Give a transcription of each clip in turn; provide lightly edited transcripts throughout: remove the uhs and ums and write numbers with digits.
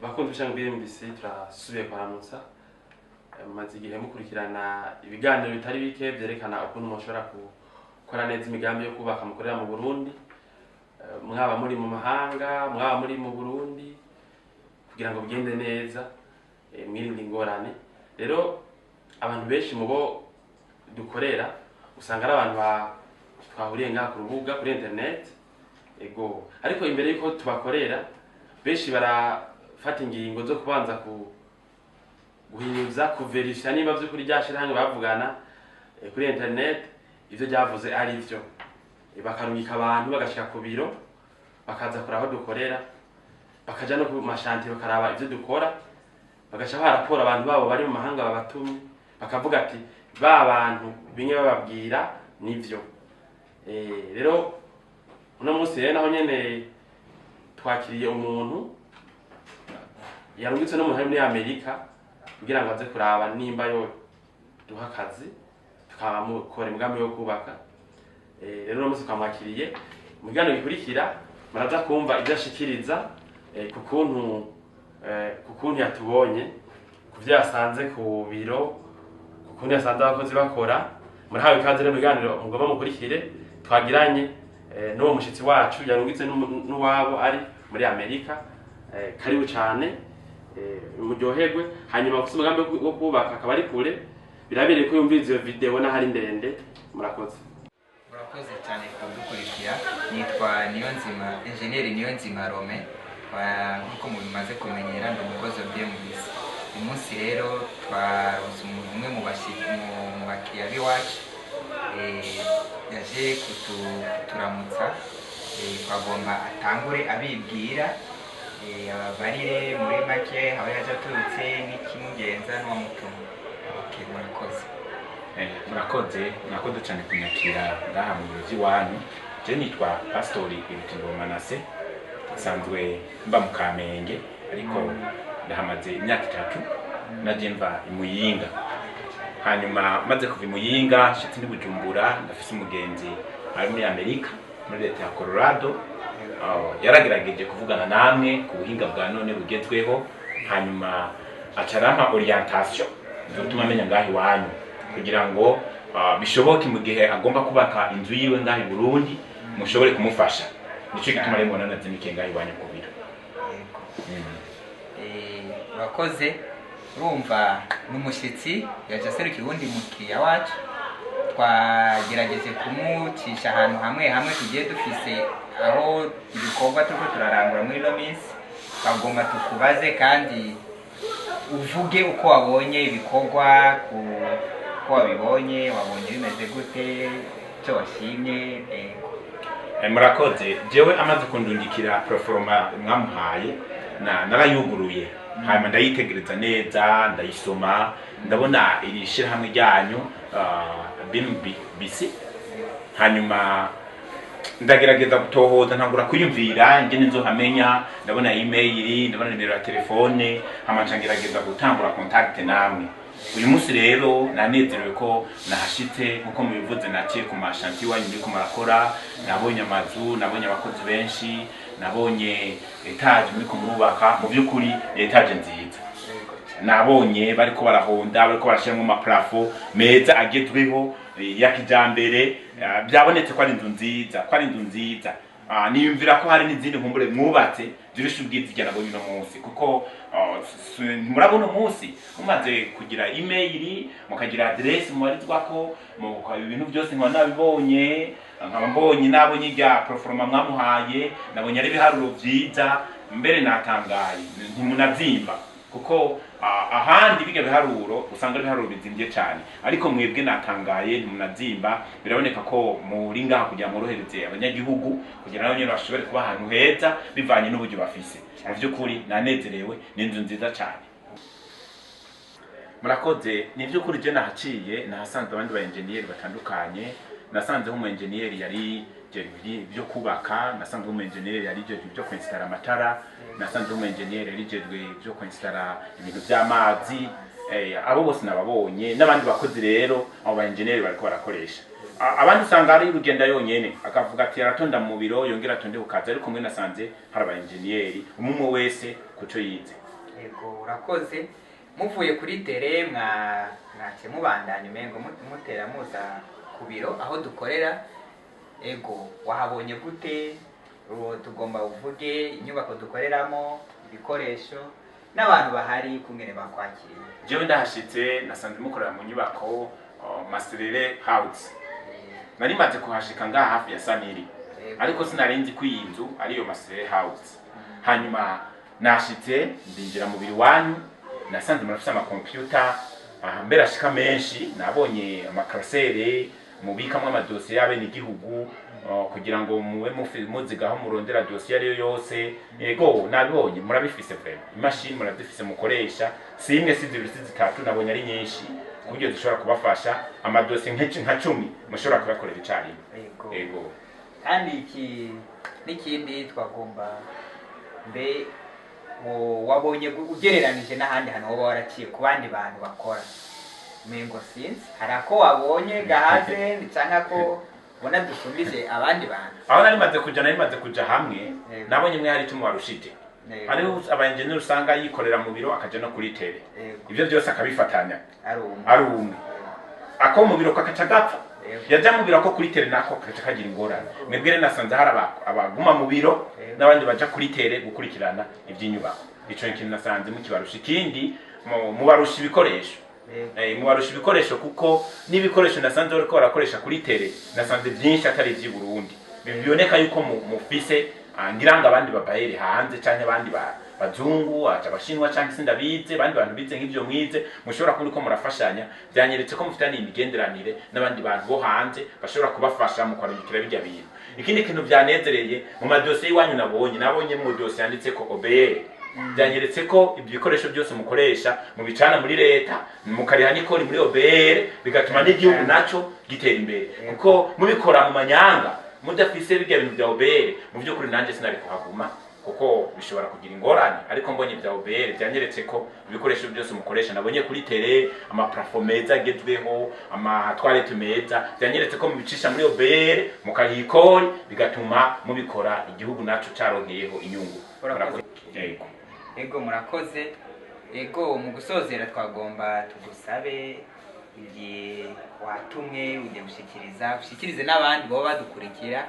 Bakunze bishanga BMBC turasubiye kwaramutsa maze igihe mukurikirana ibiganiro bitari bike byerekana ukuntu mushobora gukora neza imigambi yo kubaka mukorera mu Burundi, mwaba muri mu mahanga mwaba muri mu Burundi kugira ngo bigende neza, mwirinde ingorane. Rero abantu benshi mubo dukorera usanga ari abantu twahuriye ngaha ku rubuga kuri internet ariko imbere yuko tubakorera benshi barafata ingingo zo kubanza guhinyuza kuverifya niba by'ukuri ryashira hamwe bavugana kuri internet ivyo byavuze ari byo, bakarungika abantu bagashika ku biro bakaza kora aho dukorera, bakaja no ku mashanti bakaraba ivyo dukora, bagaca barapora abantu babo bari mu mahanga babatumye bakavuga ati ba bantu binye bababwira nivyo. Rero uno munsi rero naho nyene twakiriye umuntu yarungitse no mu muri Amerika kugira ngo aze kuraba nimba yo duha akazi tukamukora imigambi yo kubaka. Rero uno munsi twamwakiriye mu kiganiro gikurikira muraza kumva ibyo ashikiriza kukuntu yatubonye kuvyo yasanze ku biro, kukuntu yasanze abakozi bakora. Murahawe ikaze rero mu kiganiro mugomba mukurikire twagiranye n'uwo mushitsi wacu yarungitse n'uwabo ari muri Amerika. Karibu cyane muryoherwe, hanyuma gusa umugambi wo kubaka akaba ari kure birabere ko yumviriza iyo video n'ahari ndende. Murakoze cyane kudukurikira. Nitwa Niyonzima Engineer Niyonzima Rome, nkuko mubimaze kumenyera ndi umukozi wa BMBC. Uyu munsi rero twaronse umwe mu bakiriya b'iwacu yaje kuturamutsa, twagomba atangure abibwira ababarire muri make aho yaje aturutse n'ikimugenza n'uwamutumye. Murakoze cyane kunyakira ngaha mu biro wanyu. Je nitwa Pastori Ibitiro Manase, nsanzwe mba mu Kamenge ariko ndahamaze imyaka 3 naje mva imuyinga. Hanyuma maze kuva imuyinga shitse ndi Bujumbura, ndafise umugenzi ari muri Amerika muri leta ya Colorado. Yaragerageje kuvugana namwe ku buhinga bwa none bugezweho, hanyuma acarampa orientation zotuma amenya ngahi wanyu kugira ngo bishoboke mu gihe agomba kubaka inzu yiwe ngahi Burundi mushobore kumufasha. Nico gituma rero mbona nazimike ngahi wanyu ku biro. Bakoze urumva n'umushitsi yaje aserukira ubundi mukiriya wacu, twagerageje kumucisha ahantu hamwe tugiye dufise aho ibikorwa turiko turarangura muri no minsi. Bagomba tukubaze kandi uvuge uko wabonye ibikorwa, uko wabibonye, wabonye bimeze gute, cyo washimye. Murakoze. Jewe amaze kundungikira proforma mwamuhaye narayuguruye, hanyuma ndayitegereza neza, ndayisoma, ndabona iri shirahamwe ryanyu BMBC. Hanyuma ndagerageza gutohoza, ntangura kuyumvira ingene nzohamenya, ndabona email, ndabona nimero ya telefone, hama ngerageza gutangura contact namwe. Uyu munsi rero nanezerewe ko nahashitse nkuko mubivuze, naciye ku mashanti wanyu ndiko marakora, nabonye amazu, nabonye abakozi benshi, nabonye etage muri kumubaka. Mu byukuri etage nziza nabonye bariko barahonda, bariko barashiramo amaplafo meza agezweho ya kijambere. Byabonetse ko ari inzu nziza, niyumvira ko hari n'izindi nkumbure mwubatse zirisha ubwizigana ngo bino munsi, kuko murabona umunsi mumaze kugira email, mukagira adresse mubarizwako, ibintu byose nkaba nabibonye, nkaba nabonye rya proforma mwamuhaye, nabonye ari biharuro byiza, mbere natangaye ntimunazimba kuko ahandi biga biharuro usanga ari biharuro bizimvye cyane, ariko mwebwe natangaye ntimunazimba. Biraboneka ko muri ngaha kugira morohereze abanyagihugu kugira nabo nyene bashobore kuba ahantu heza bivanye n'uburyo bafise. Mu byukuri nanezerewe, n'inzu nziza cyane. Murakoze. Ni byukuri je nahaciye nahasanze abandi ba engineer batandukanye. Nasanze umu engineer yari byo kubaka, nasanze umu engineer yari byo kwinstara amatara, nasanze umu engineer yari byo kwinstara ibintu by'amazi. Abo bose nababonye, n'abandi bakozi rero abo ba engineer bariko barakoresha. Abandi usanga ari urugenda yonyene akavuga ati aratonda mu biro yongera atonde ukaza, ariko mwe nasanze hari aba engineer umwe wese kuco yize. Yego urakoze muvuye kuri tere mwace mubandanya umengo mutera muza ku biro aho dukorera. Ego wahabonye gute? Tugomba uvuge inyubako dukoreramo, ibikoresho n'abantu bahari kungene bakwakira. Jewe ndahashitse nasanze mukorera mu nyubako Maserere House. Nari maze kuhashika ngaha hafi ya Saniri, ariko sinarinzi ko iyi nzu ariyo Maserere House. Hanyuma nashitse ndinjira mu biri wanyu, nasanze murafise ama computer mbere ashika menshi, nabonye amakarasere mubikamwe amadosiye y'abene igihugu kugira ngo muwe muzigaho murondera dosiye ariyo yose. Yego nabibonye murabifise vraiment, imashini murazifise mukoresha, si imwe si zibiri si zitatu, nabonye ari nyinshi kuburyo zishobora kubafasha amadosiye nka 10 mushobora kuyakorera icyarimwe. Yego kandi n'ikindi twagomba mbe wabonye ugereranije n'ahandi hantu woba waraciye ku bandi bantu bakora mengo sinzi hari ako wabonye gahaze cyangwa ko ubona dusumbije abandi bantu? Aho nari maze kuja hamwe nabonye mwe hari tumu warushije, ari abaengineer usanga yikorera mu biro akaja no kuri tele, ivyo byose akabifatanya ari umwe ako mu biro kakaca gapfa, yaja mu biro ko kuri tele nako kaca kagira ingorane. Mwebwere nasanze hari abaguma mu biro n'abandi baja kuri tele gukurikirana ivy'inyubako. Ico ikintu nasanze mukibarusha. Ikindi mubarusha ibikoresho, mubarusha ibikoresho kuko n'ibikoresho nasanze bariko barakoresha kuri tele nasanze byinshi atari ivy'i Burundi. Biboneka yuko mufise ngiranga abandi babayere hanze canke abandi bazungu aca abashinwa canke sindabize abandi bantu bize nk'ivyo mwize mushobora kuba ko murafashanya. Byanyeretse ko mufitanye imigenderanire n'abandi bantu bo hanze bashobora kubafasha mu kwarungikira bijya bintu. Ikindi kintu byanezereye mu madosiye iwanyu nabonye mu dosiye yanditse ko OBR, byanyeretse ko ibikoresho byose mukoresha mu bicana muri leta mukariha nikori muri OBR, bigatuma n'igihugu naco gitera imbere kuko mubikora mu manyanga mudafise bijya bintu bya OBR. Mu by'ukuri nanje sinari kuhaguma kuko bishobora kugira ingorane, ariko mbonye bya OBR byanyeretse ko ibikoresho byose mukoresha. Nabonye kuri tele ama plafond meza agezweho, ama toilette meza, byanyeretse ko mubicisha muri OBR mukahikori, bigatuma mubikora igihugu naco caronkeyeho inyungu. Ego murakoze. Ego mu gusozera twagomba tugusabe igihe watumwe ujye ushikirize n'abandi baba badukurikira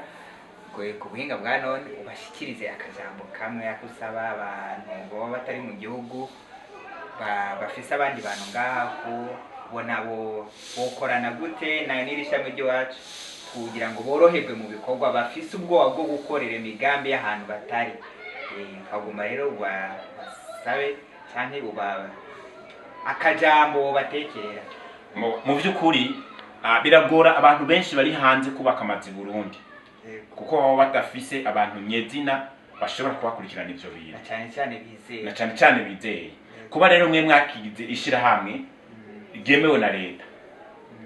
ku buhinga bwa none, ubashikirize akajambo kamwe akusaba abantu baba batari mu gihugu bafise abandi bantu ngaha kubona bokorana gute nayo n'irishami ry'iwacu kugira ngo boroherwe mu bikorwa, bafise ubwoba bwo gukorera imigambi y'ahantu batari. Kaguma rero basabe cyane akajambo batekera. Mu by'ukuri biragora abantu benshi bari hanze kubaka amazi Burundi kuko baba badafise abantu nyezina bashobora kubakurikirana ivyo bintu na cyane bizeye. Kuba rero mwe mwakigize ishirahamwe ryemewe na leta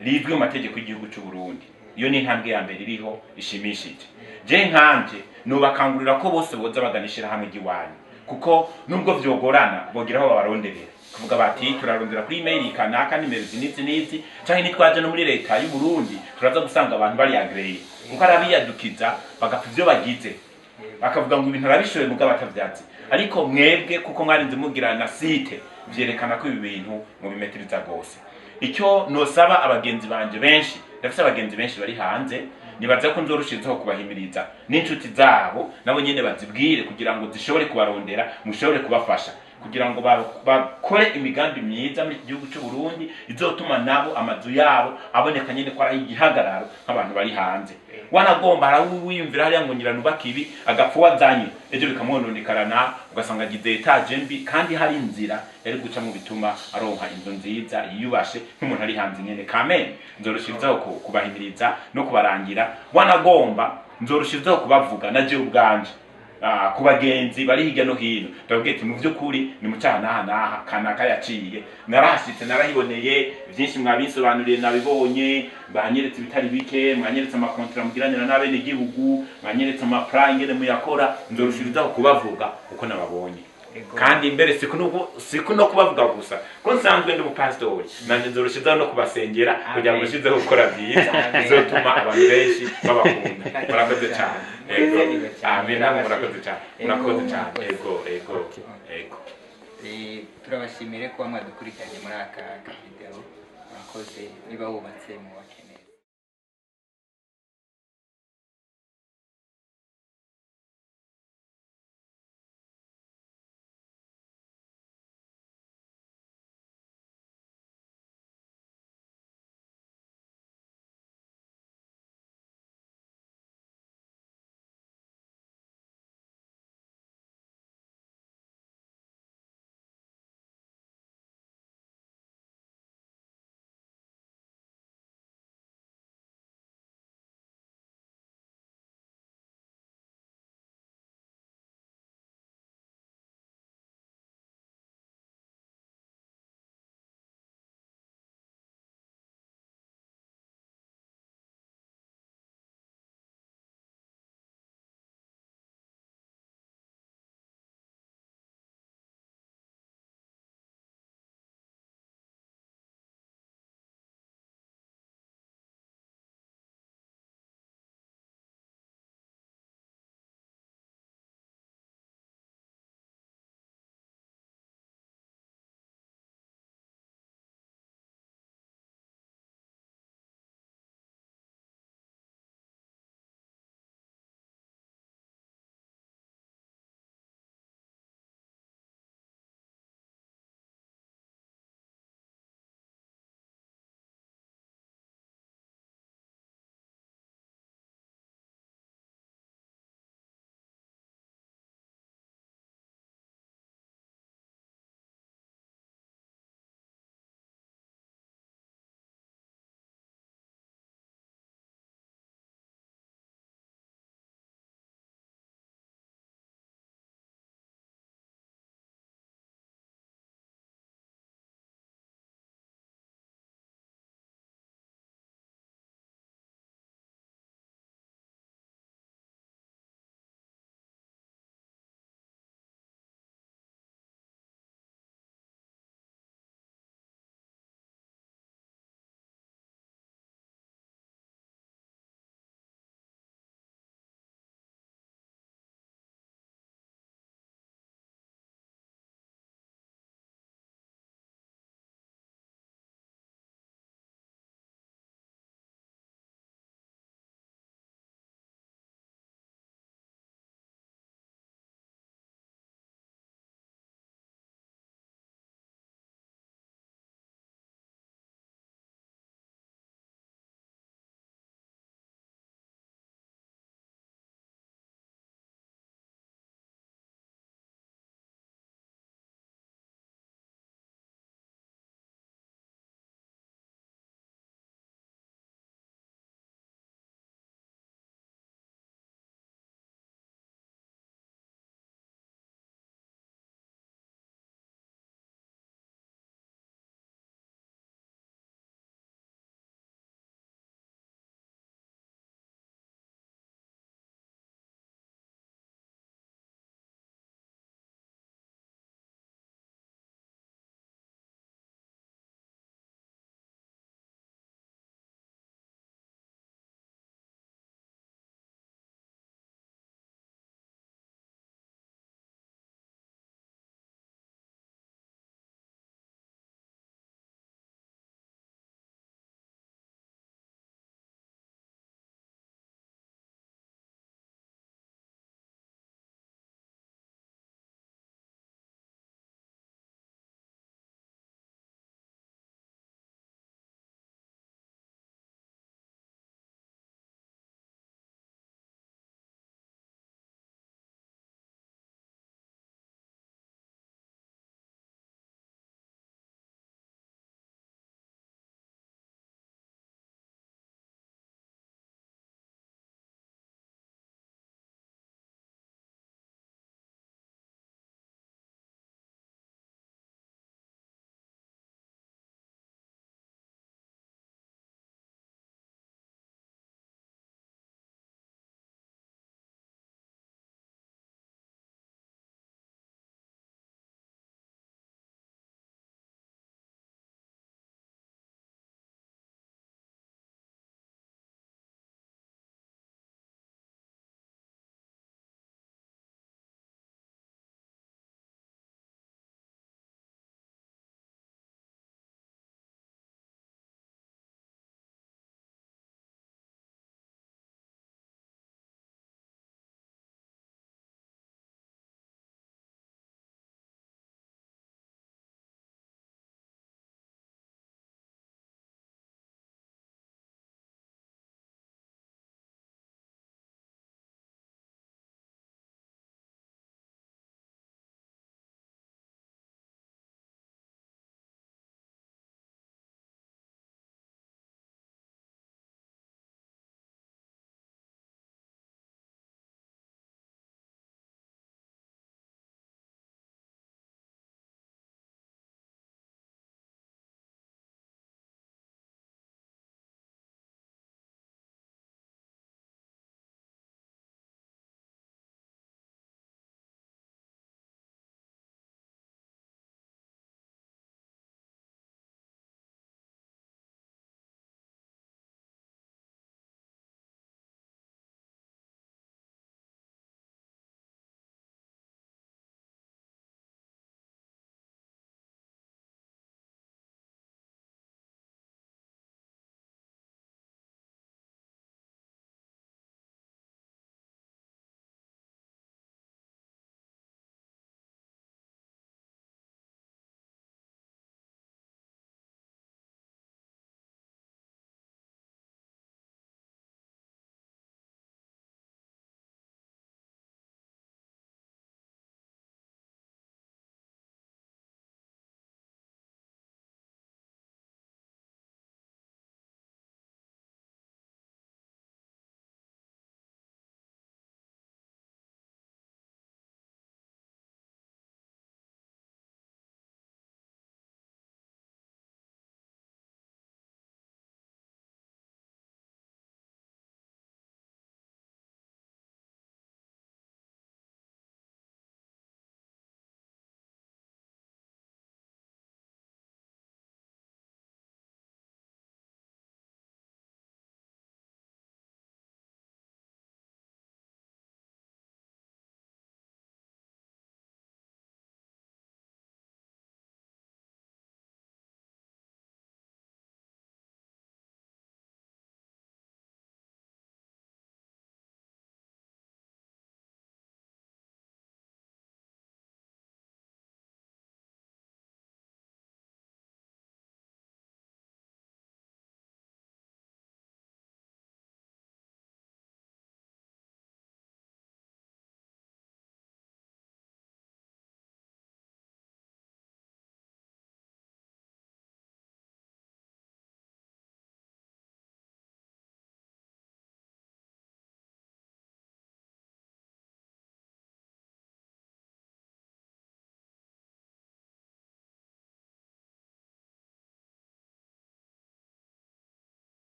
rizwi mu mategeko y'igihugu cy'u Burundi, iyo ni intambwe ya mbere iriho ishimishije. Je nkanje nubakangurira ko bose boza bagana ishirahamwe ry'iwanyu kuko nubwo vyogorana bogira aho babaronderera kuvuga bati turarondera kuri email kanaka nimero zinizi canke nitwaje no muri leta y'u Burundi turaza gusanga abantu bari agree kuko arabiyadukiza bagapfa ivyo bagize bakavuga ngo ibintu arabishoye muga batavyazi. Ariko mwebwe kuko mwarinze mugira na site vyerekana ko ibi bintu mu bimetiriza gose. Icyo nosaba abagenzi banje benshi, ndafise abagenzi benshi bari hanze, nibaza ko nzorushizeho kubahimiriza n'inshuti zabo nabo nyene bazibwire kugira ngo zishobore kubarondera mushobore kubafasha kugira ngo bakore imigambi myiza muri gihugu cy'u Burundi izotuma nabo amazu yabo aboneka nyene ko ari igihagararo nk'abantu bari hanze. Wanagomba harawiyumvira hariya ngo nyiranubaka ibi agapfuwa zanye ejo bikamwononekarana ugasanga agize etage mbi kandi hari inzira yari guca mu bituma aronka inzu nziza yiyubashe nk'umuntu ari hanze nyene. Kamen nzoroshirizaho kubahimiriza no kubarangira. Wanagomba nzoroshirizaho kubavuga naje ubwanje ku bagenzi bari hirya no hino ndabwiye ati mu by'ukuri ni mucana kanaka yaciye narahashitse narahiboneye byinshi mwabisobanuriye nabibonye banyeretse bitari bike mwanyeretse amakontra mugiranira n'abene gihugu mwanyeretse amaplan ngene muyakora nzorushirizaho kubavuga uko nababonye kandi imbere siku no kubavuga gusa ko nsanzwe ndi umupastori nanje nzorushizaho no kubasengera kugira ngo shizeho gukora byiza bizotuma abantu benshi babakunda. Murakoze cyane. Amen. Murakoze cyane. Ego. turabashimire kuba mwadukurikiranye muri aka video mwakoze niba wubatse mu